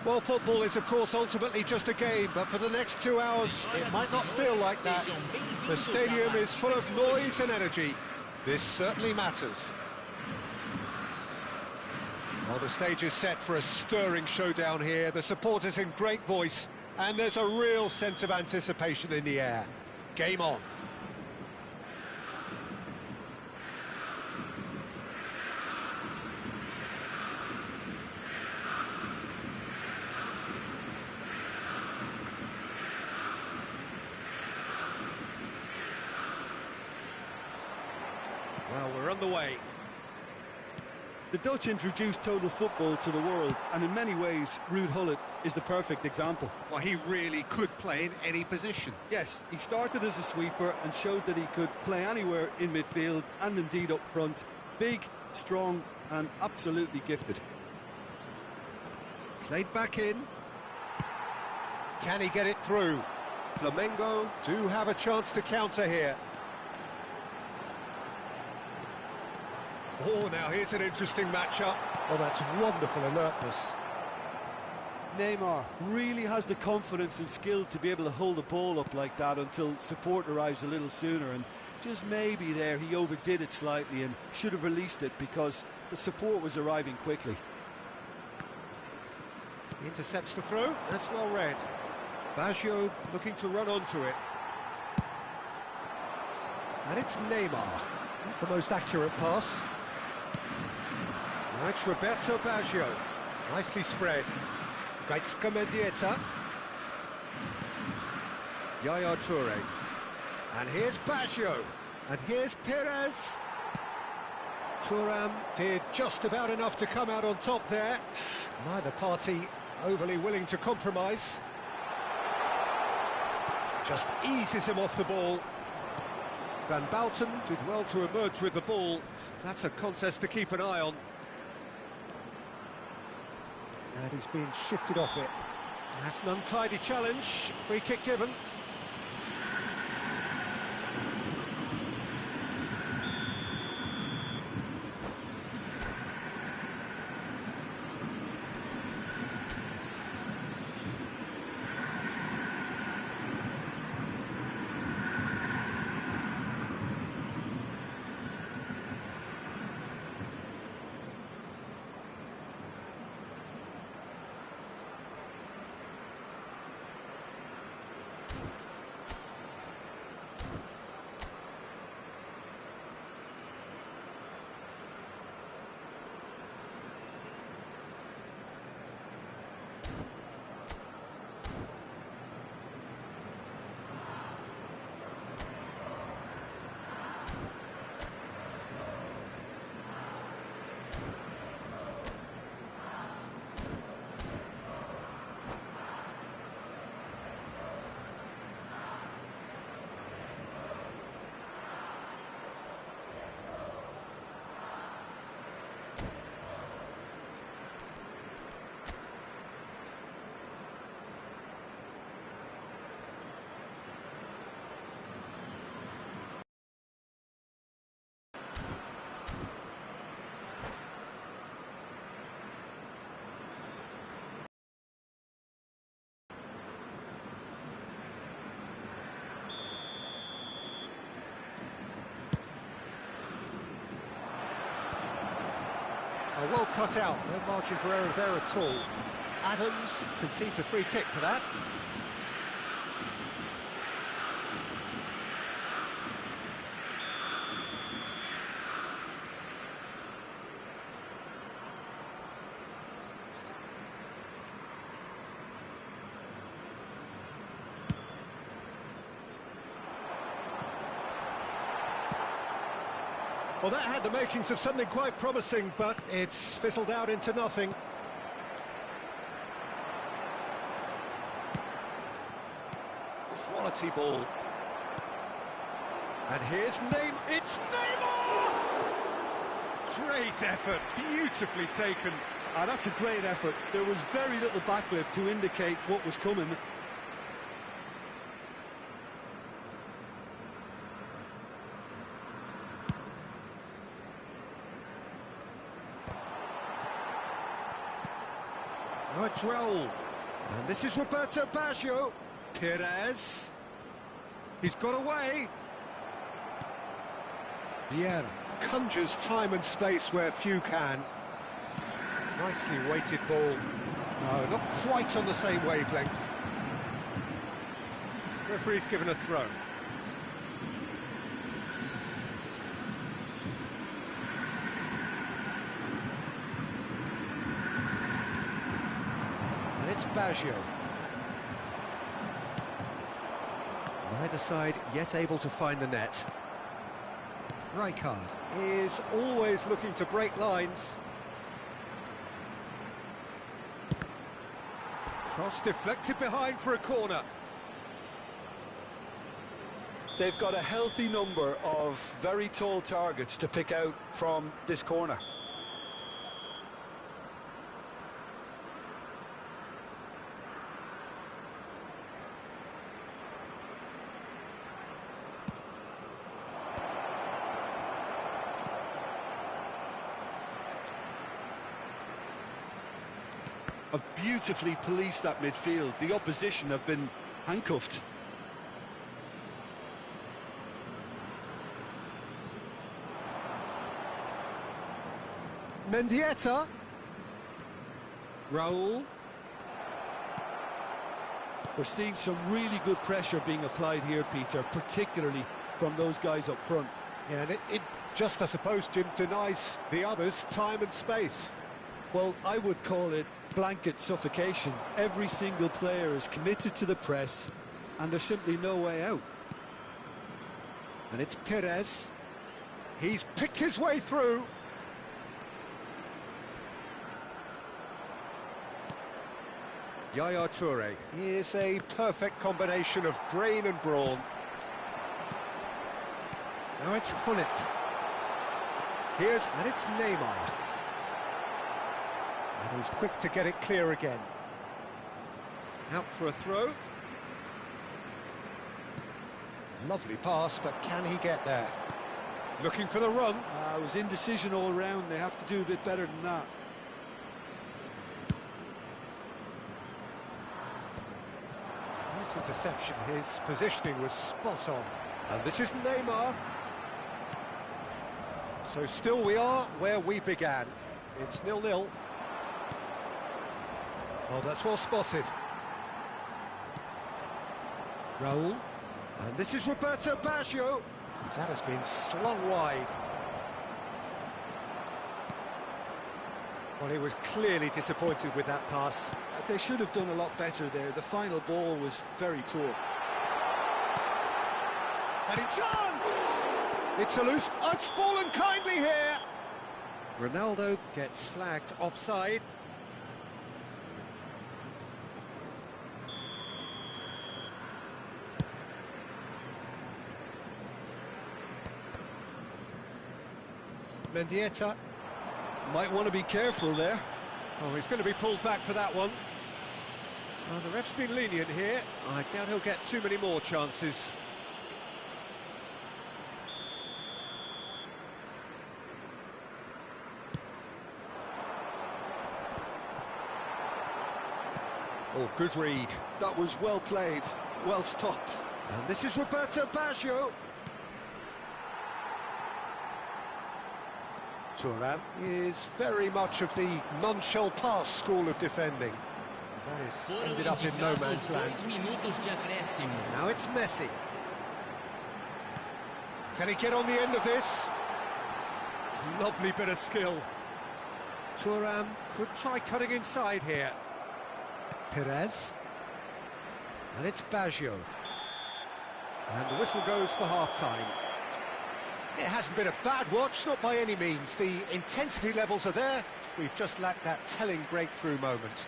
Well, football is, of course, ultimately just a game, but for the next 2 hours, it might not feel like that. The stadium is full of noise and energy. This certainly matters. Well, the stage is set for a stirring showdown here. The supporters in great voice, and there's a real sense of anticipation in the air. Game on. Well, we're on the way. The Dutch introduced total football to the world, and in many ways, Ruud Gullit is the perfect example. Well, he really could play in any position. Yes, he started as a sweeper and showed that he could play anywhere in midfield and indeed up front. Big, strong, and absolutely gifted. Played back in. Can he get it through? Flamengo do have a chance to counter here. Oh, now here's an interesting matchup. Oh, that's wonderful alertness. Neymar really has the confidence and skill to be able to hold the ball up like that until support arrives a little sooner, and just maybe there he overdid it slightly and should have released it because the support was arriving quickly. He intercepts the throw. That's well read. Baggio looking to run onto it. And it's Neymar. Not the most accurate pass. Now it's Roberto Baggio. Nicely spread. Gaizka Mendieta. Yaya Toure. And here's Baggio. And here's Perez. Thuram did just about enough to come out on top there. Neither party overly willing to compromise. Just eases him off the ball. Van Bouten did well to emerge with the ball. That's a contest to keep an eye on. And he's being shifted off it. That's an untidy challenge. Free kick given. Oh, well cut out, no margin for error there at all. Adams concedes a free kick for that. Well, that had the makings of something quite promising, but it's fizzled out into nothing. Quality ball. And here's it's Neymar! Great effort, beautifully taken. That's a great effort. There was very little backlift to indicate what was coming. Now it's Raul. And this is Roberto Baggio. Perez. He's got away. Vieira conjures time and space where few can. Nicely weighted ball. No, not quite on the same wavelength. Referee's given a throw. And it's Baggio. Neither side yet able to find the net. Rijkaard is always looking to break lines. Cross deflected behind for a corner. They've got a healthy number of very tall targets to pick out from this corner. Have beautifully policed that midfield. The opposition have been handcuffed. Mendieta. Raul. We're seeing some really good pressure being applied here, Peter, particularly from those guys up front. Yeah, and it just, I suppose, Jim, denies the others time and space. Well, I would call it blanket suffocation. Every single player is committed to the press, and there's simply no way out. And it's Perez. He's picked his way through. Yaya Toure is a perfect combination of brain and brawn. Now it's Hullet. And it's Neymar. And he's quick to get it clear again. Out for a throw. Lovely pass, but can he get there? Looking for the run. It was indecision all round. They have to do a bit better than that. Nice interception. His positioning was spot on. And this is Neymar. So still we are where we began. It's 0-0. Oh, that's well spotted. Raul. And this is Roberto Baggio. That has been slung wide. Well, he was clearly disappointed with that pass. They should have done a lot better there. The final ball was very poor. And a chance! It's a loose... Oh, it's fallen kindly here! Ronaldo gets flagged offside. Mendieta. Might want to be careful there. Oh, he's going to be pulled back for that one. Oh, the ref's been lenient here. I doubt he'll get too many more chances. Oh, good read. That was well played, well stopped. And this is Roberto Baggio. Thuram is very much of the non-shell pass school of defending. That is ended up in no man's land. Now it's Messi. Can he get on the end of this? Lovely bit of skill. Thuram could try cutting inside here. Perez. And it's Baggio. And the whistle goes for half-time. It hasn't been a bad watch, not by any means. The intensity levels are there. We've just lacked that telling breakthrough moment.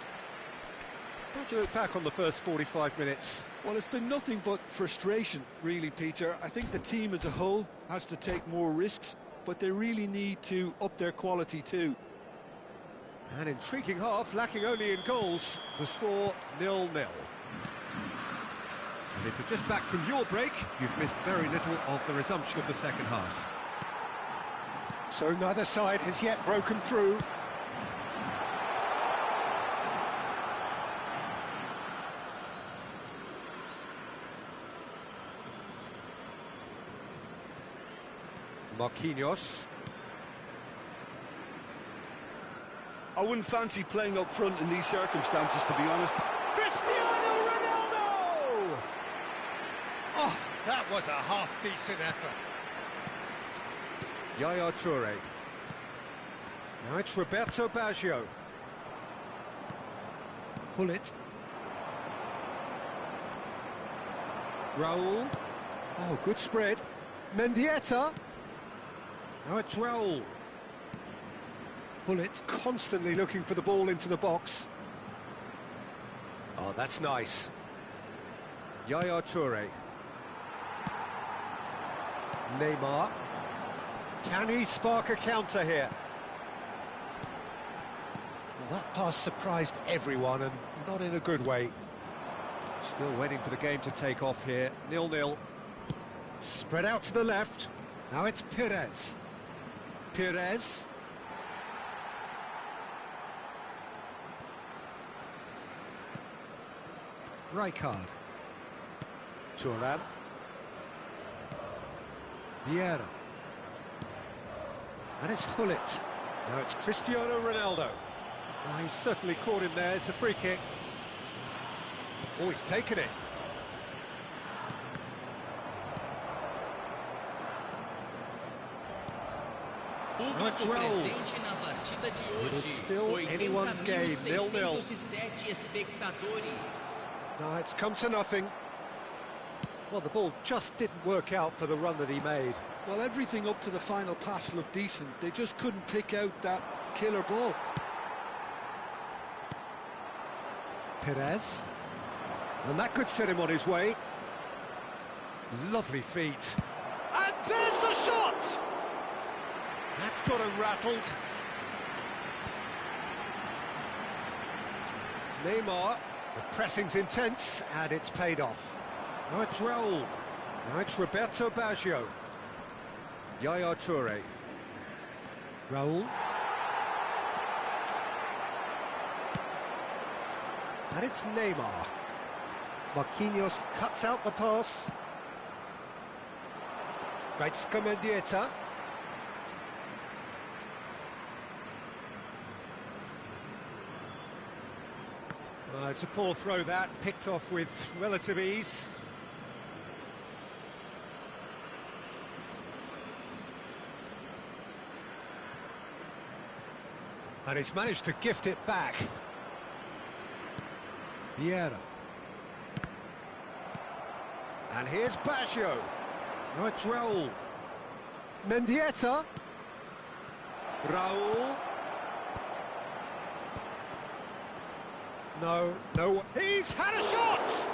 How do you look back on the first 45 minutes? Well, it's been nothing but frustration, really, Peter. I think the team as a whole has to take more risks, but they really need to up their quality too. An intriguing half, lacking only in goals. The score 0-0. And if you're just back from your break, you've missed very little of the resumption of the second half. So neither side has yet broken through. Marquinhos. I wouldn't fancy playing up front in these circumstances, to be honest. Cristiano Ronaldo! Oh, that was a half-decent effort. Yaya Toure. Now it's Roberto Baggio. Gullit. Raul. Oh, good spread. Mendieta. Now it's Raul. Gullit constantly looking for the ball into the box. Oh, that's nice. Yaya Toure. Neymar. Can he spark a counter here? Well, that pass surprised everyone, and not in a good way. Still waiting for the game to take off here. 0-0. Spread out to the left. Now it's Pires. Pires. Rijkaard. Thuram. Vieira. And it's Gullit. Now it's Cristiano Ronaldo. Oh, he's certainly caught him there. It's a free kick. Oh, he's taken it. Now it's Raul. It is still anyone's game, 0-0. No, it's come to nothing. Well, the ball just didn't work out for the run that he made. Well, everything up to the final pass looked decent. They just couldn't pick out that killer ball. Pires. And that could set him on his way. Lovely feet. And there's the shot! That's got him rattled. Neymar. The pressing's intense, and it's paid off. Now it's Raul. Now it's Roberto Baggio. Yaya Toure. Raul. And it's Neymar. Marquinhos cuts out the pass. Gaizka Mendieta. It's a poor throw that, picked off with relative ease. And he's managed to gift it back. Vieira. And here's Baggio. Now it's Raul. Mendieta. Raul. No, he's had a shot!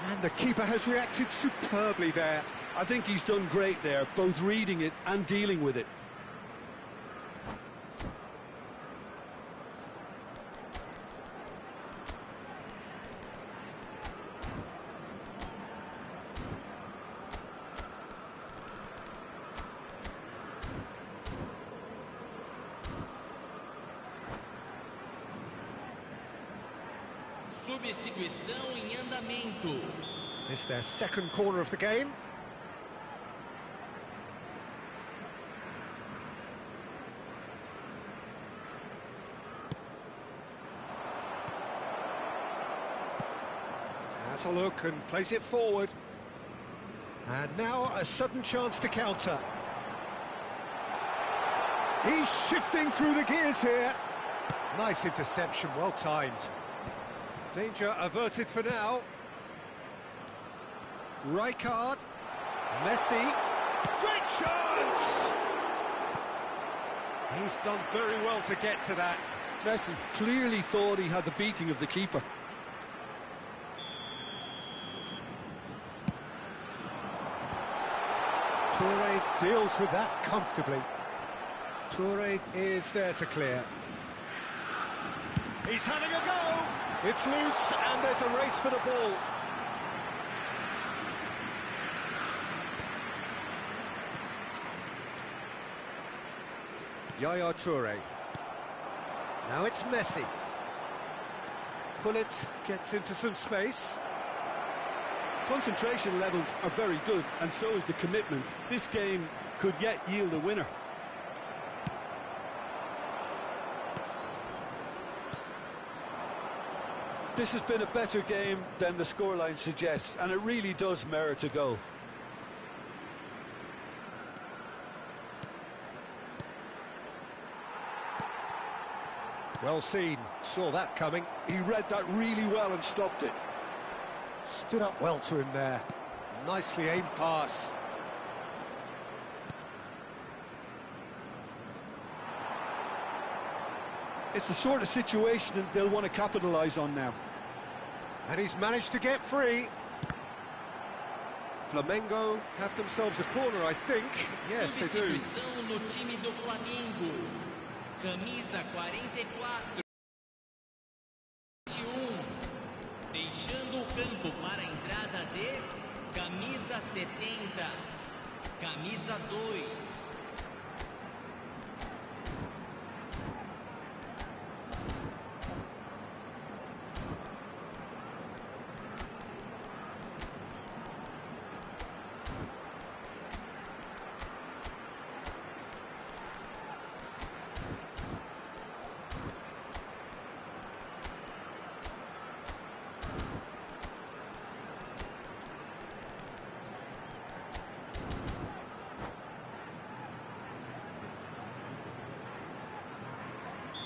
And the keeper has reacted superbly there. I think he's done great there, both reading it and dealing with it. Substituição em andamento. It's their second corner of the game. Has a look and plays it forward. And now a sudden chance to counter. He's shifting through the gears here. Nice interception, well timed. Danger averted for now. Rijkaard. Messi. Great chance! He's done very well to get to that. Messi clearly thought he had the beating of the keeper. Toure deals with that comfortably. Toure is there to clear. He's having a go! It's loose, and there's a race for the ball. Yaya Toure. Now it's Messi. Gullit gets into some space. Concentration levels are very good, and so is the commitment. This game could yet yield a winner. This has been a better game than the scoreline suggests, and it really does merit a goal. Well seen, saw that coming. He read that really well and stopped it. Stood up well to him there. Nicely aimed pass. It's the sort of situation that they'll want to capitalise on now. And he's managed to get free. Flamengo have themselves a corner, I think. Yes, they do. Substituição no time do Flamengo. Camisa 44. 21. Deixando o campo para a entrada de camisa 70. Camisa 2.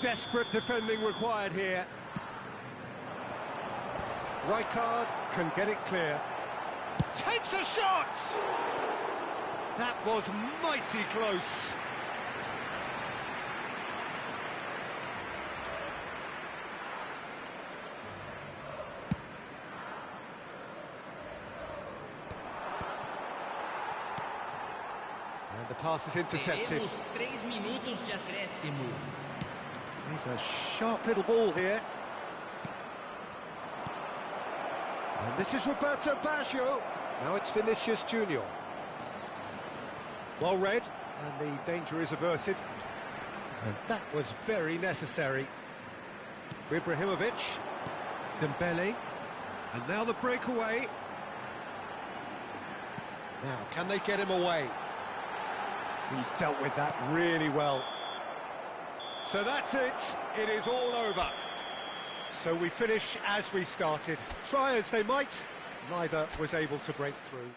Desperate defending required here. Rijkaard can get it clear. Takes a shot! That was mighty close. And the pass is intercepted. Teremos 3 minutos de acréscimo. He's a sharp little ball here. And this is Roberto Baggio. Now it's Vinicius Junior. Well read, and the danger is averted. And that was very necessary. Ibrahimovic, Dembele, and now the breakaway. Now, can they get him away? He's dealt with that really well. So that's it, it is all over. So we finish as we started. Try as they might, neither was able to break through.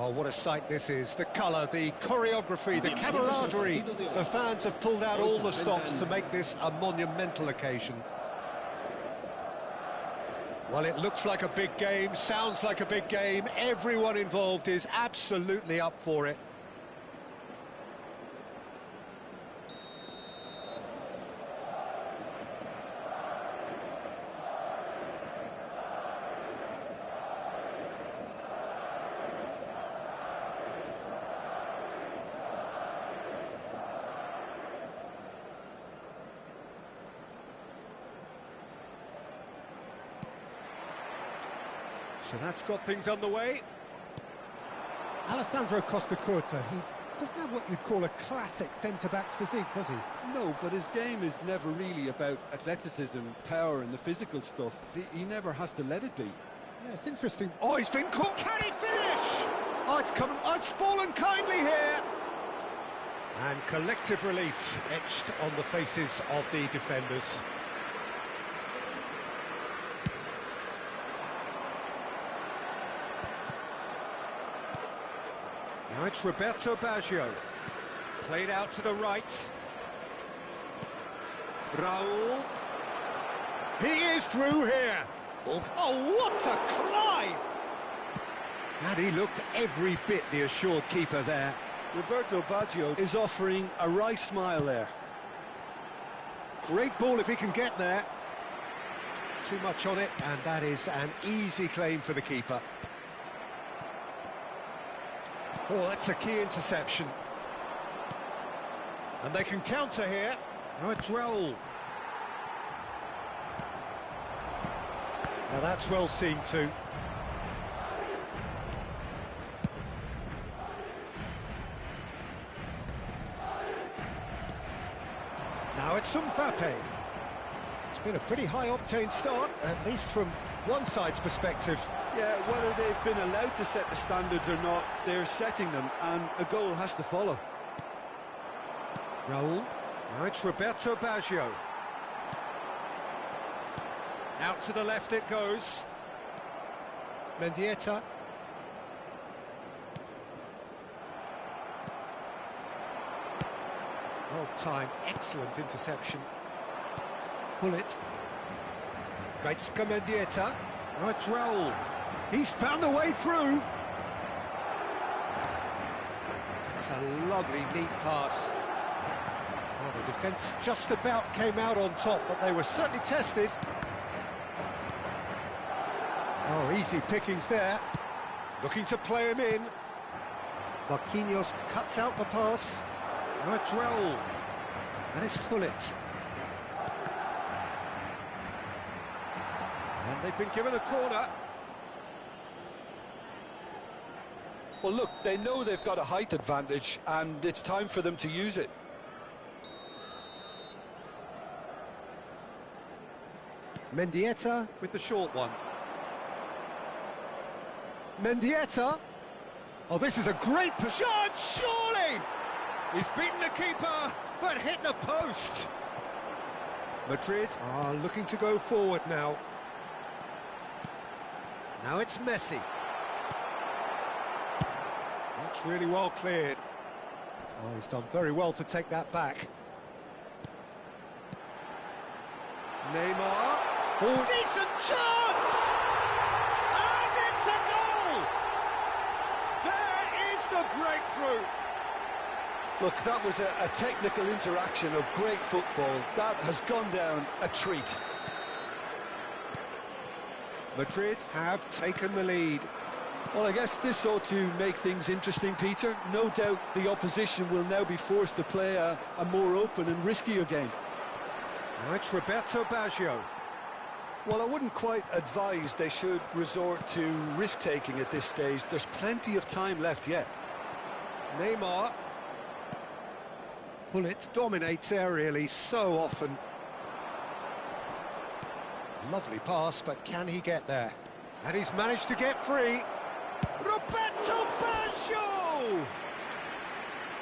Oh, what a sight this is. The colour, the choreography, the camaraderie. The fans have pulled out all the stops to make this a monumental occasion. Well, it looks like a big game, sounds like a big game. Everyone involved is absolutely up for it. So that's got things underway. Alessandro Costacurta, he doesn't have what you'd call a classic centre-back's physique, does he? No, but his game is never really about athleticism, power and the physical stuff. He never has to let it be. Yeah, it's interesting. Oh, he's been caught. Can he finish? Oh, it's fallen kindly here. And collective relief etched on the faces of the defenders. Now it's Roberto Baggio, played out to the right. Raul, he is through here. Oh, what a climb! And he looked every bit the assured keeper there. Roberto Baggio is offering a wry smile there. Great ball if he can get there. Too much on it, and that is an easy claim for the keeper. Oh, that's a key interception. And they can counter here. Now it's Raul. Now that's well seen too. Now it's Mbappe. It's been a pretty high-octane start, at least from one side's perspective. Yeah, whether they've been allowed to set the standards or not, they're setting them, and a goal has to follow. Raul. Now it's Roberto Baggio. Out to the left it goes. Mendieta. Well timed, excellent interception. Bullet. Gaizka Mendieta. Now it's Raul. He's found a way through. That's a lovely, neat pass. Well, the defence just about came out on top, but they were certainly tested. Oh, easy pickings there. Looking to play him in. Marquinhos cuts out the pass. Now it's Raul. And it's Gullit. And they've been given a corner. Well, look, they know they've got a height advantage, and it's time for them to use it. Mendieta with the short one. Mendieta. Oh, this is a great shot, surely! He's beaten the keeper, but hit the post. Madrid are looking to go forward now. Now it's Messi. That's really well cleared. Oh, he's done very well to take that back. Neymar. Oh, decent chance! And it's a goal! There is the breakthrough! Look, that was a technical interaction of great football. That has gone down a treat. Madrid have taken the lead. Well, I guess this ought to make things interesting, Peter. No doubt the opposition will now be forced to play a more open and riskier game. Now it's Roberto Baggio. Well, I wouldn't quite advise they should resort to risk-taking at this stage. There's plenty of time left yet. Neymar. Bullet dominates aerially so often. Lovely pass, but can he get there? And he's managed to get free. Roberto Baggio!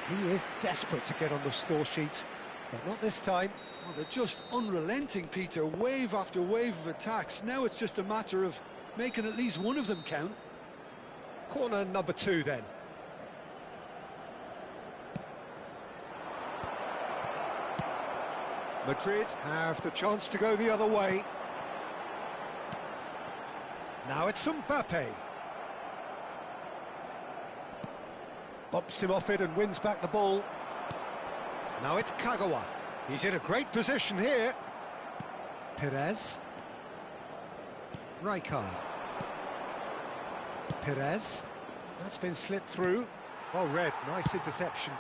He is desperate to get on the score sheet, but not this time. Well, they're just unrelenting, Peter. Wave after wave of attacks. Now it's just a matter of making at least one of them count. Corner number 2 then. Madrid have the chance to go the other way. Now it's Mbappe. Bumps him off it and wins back the ball. Now it's Kagawa. He's in a great position here. Perez. Rijkaard. Perez. That's been slipped through. Well read, nice interception.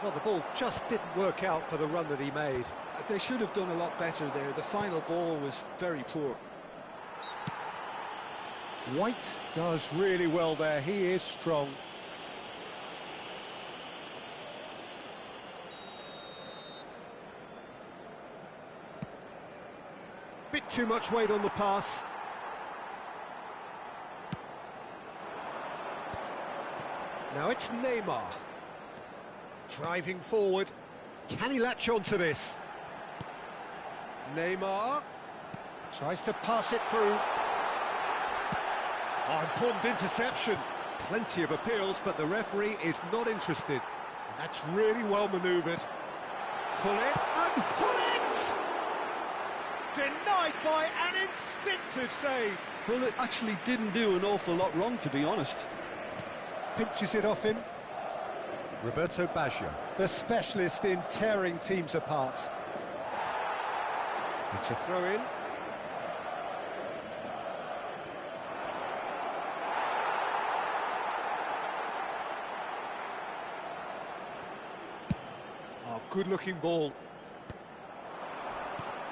Well, the ball just didn't work out for the run that he made. They should have done a lot better there. The final ball was very poor. White does really well there. He is strong. Bit too much weight on the pass. Now it's Neymar. Driving forward. Can he latch on to this? Neymar tries to pass it through. Oh, important interception. Plenty of appeals, but the referee is not interested. And that's really well manoeuvred. Gullit and Gullit! Denied by an instinctive save. Gullit actually didn't do an awful lot wrong, to be honest. Pinches it off him. Roberto Baggio, the specialist in tearing teams apart. It's a throw-in. Oh, good-looking ball.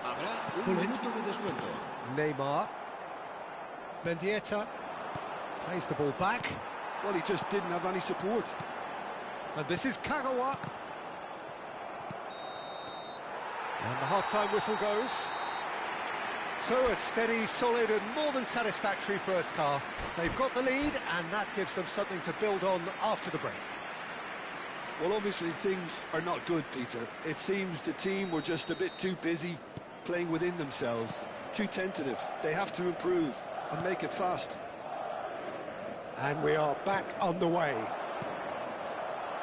Habrá un minuto de descuento. Neymar. Mendieta plays the ball back. Well, he just didn't have any support. And this is Kagawa. And the half-time whistle goes. So a steady, solid and more than satisfactory first half. They've got the lead and that gives them something to build on after the break. Well, obviously things are not good, Peter. It seems the team were just a bit too busy playing within themselves, too tentative. They have to improve and make it fast. And we are back underway.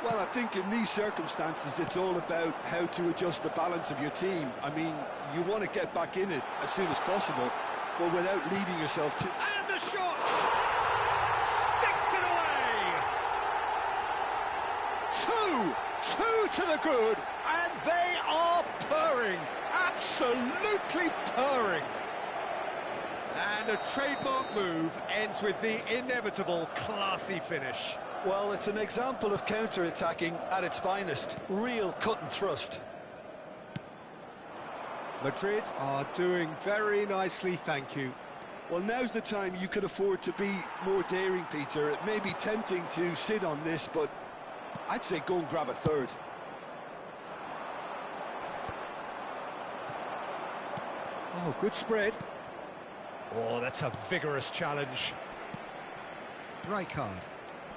Well, I think in these circumstances, it's all about how to adjust the balance of your team. I mean, you want to get back in it as soon as possible, but without leaving yourself too... And the shot! Sticks it away! Two to the good, and they are purring. Absolutely purring. And a trademark move ends with the inevitable classy finish. Well, it's an example of counter-attacking at its finest. Real cut and thrust. Madrid are doing very nicely, thank you. Well, now's the time you could afford to be more daring, Peter. It may be tempting to sit on this, but I'd say go and grab a third. Oh, good spread. Oh, that's a vigorous challenge. Rijkaard.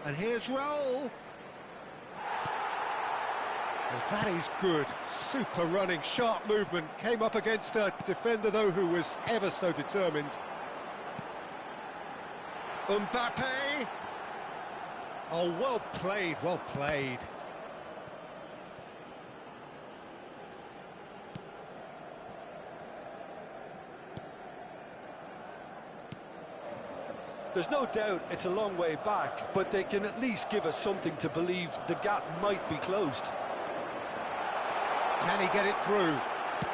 And here's Raul. And that is good. Super running, sharp movement. Came up against a defender, though, who was ever so determined. Mbappe. Oh, well played, well played. There's no doubt it's a long way back, but they can at least give us something to believe the gap might be closed. Can he get it through?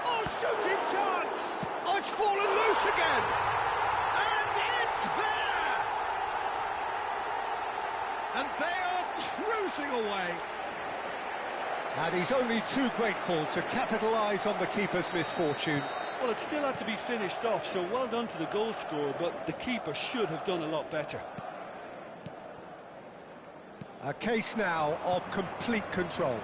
Oh, shooting chance! Oh, it's fallen loose again! And it's there! And they are cruising away. And he's only too grateful to capitalise on the keeper's misfortune. Well, it still had to be finished off, so well done to the goal scorer, but the keeper should have done a lot better. A case now of complete control.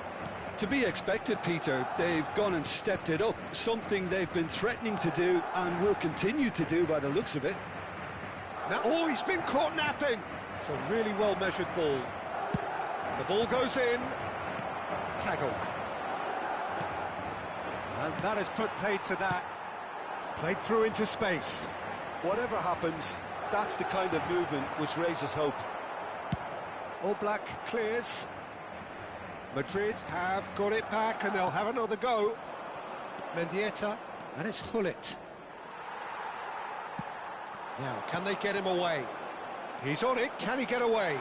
To be expected, Peter. They've gone and stepped it up, something they've been threatening to do and will continue to do by the looks of it. Now, oh, he's been caught napping. It's a really well-measured ball. The ball goes in. Kagawa. And that has put paid to that. Played through into space. Whatever happens, That's the kind of movement which raises hope. Oblak clears. Madrid have got it back and they'll have another go. Mendieta, and it's Gullit. Now, can they get him away? He's on it, can he get away?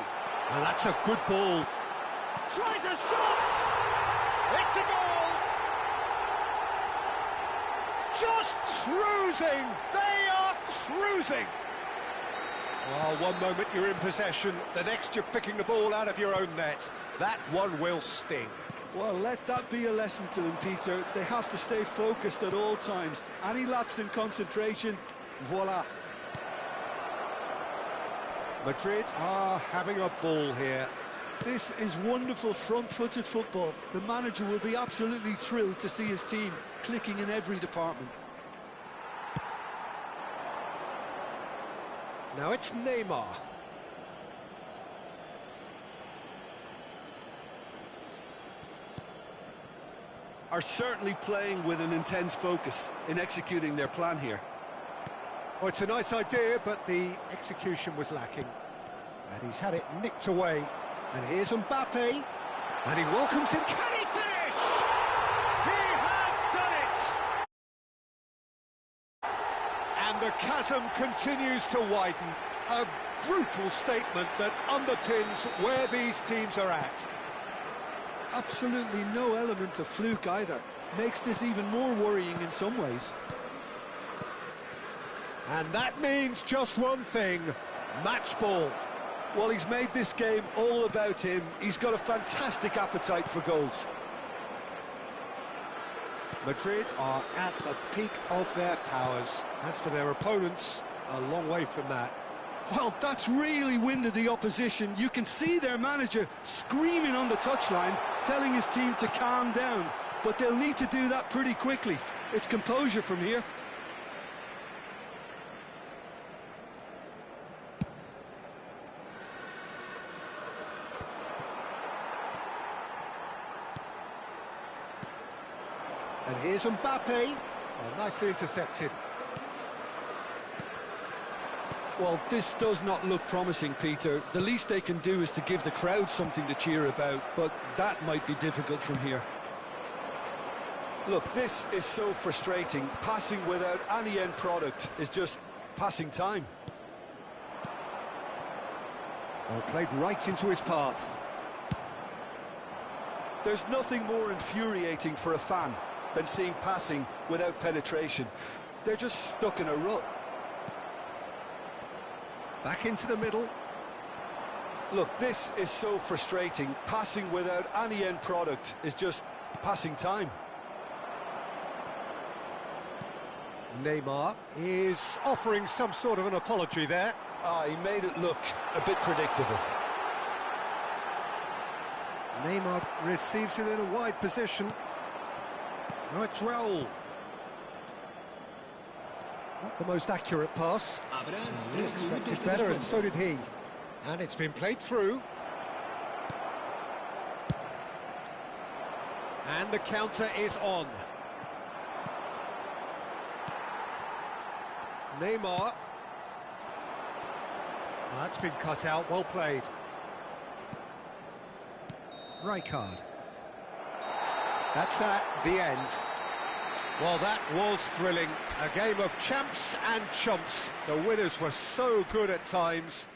And that's a good ball. Tries a shot! It's a goal! Just cruising! They are cruising! Well, one moment you're in possession, the next you're picking the ball out of your own net. That one will sting. Well, let that be a lesson to them, Peter. They have to stay focused at all times. Any lapse in concentration, voila. Madrid are having a ball here. This is wonderful front-footed football. The manager will be absolutely thrilled to see his team clicking in every department. Now it's Neymar. Are certainly playing with an intense focus in executing their plan here. Well, it's a nice idea, but the execution was lacking. And he's had it nicked away. And here's Mbappe. And he welcomes him. Can he finish? He has done it! And the chasm continues to widen. A brutal statement that underpins where these teams are at. Absolutely no element of fluke either. Makes this even more worrying in some ways. And that means just one thing, match ball. Well, he's made this game all about him. He's got a fantastic appetite for goals. Madrid are at the peak of their powers. As for their opponents, a long way from that. Well, that's really winded the opposition. You can see their manager screaming on the touchline, telling his team to calm down. But they'll need to do that pretty quickly. It's composure from here. And here's Mbappe. Oh, nicely intercepted. Well, this does not look promising, Peter. The least they can do is to give the crowd something to cheer about, but that might be difficult from here. Look, this is so frustrating. Passing without any end product is just passing time. Oh, played right into his path. There's nothing more infuriating for a fan than seeing passing without penetration. They're just stuck in a rut. Back into the middle. Look, this is so frustrating. Passing without any end product is just passing time. Neymar is offering some sort of an apology there. He made it look a bit predictable. Neymar receives it in a wide position. Now it's Raul. Not the most accurate pass. He expected better, and so did he. And it's been played through. And the counter is on. Neymar. That's been cut out, well played. Rijkaard. That's that, the end. Well, that was thrilling. A game of champs and chumps. The winners were so good at times.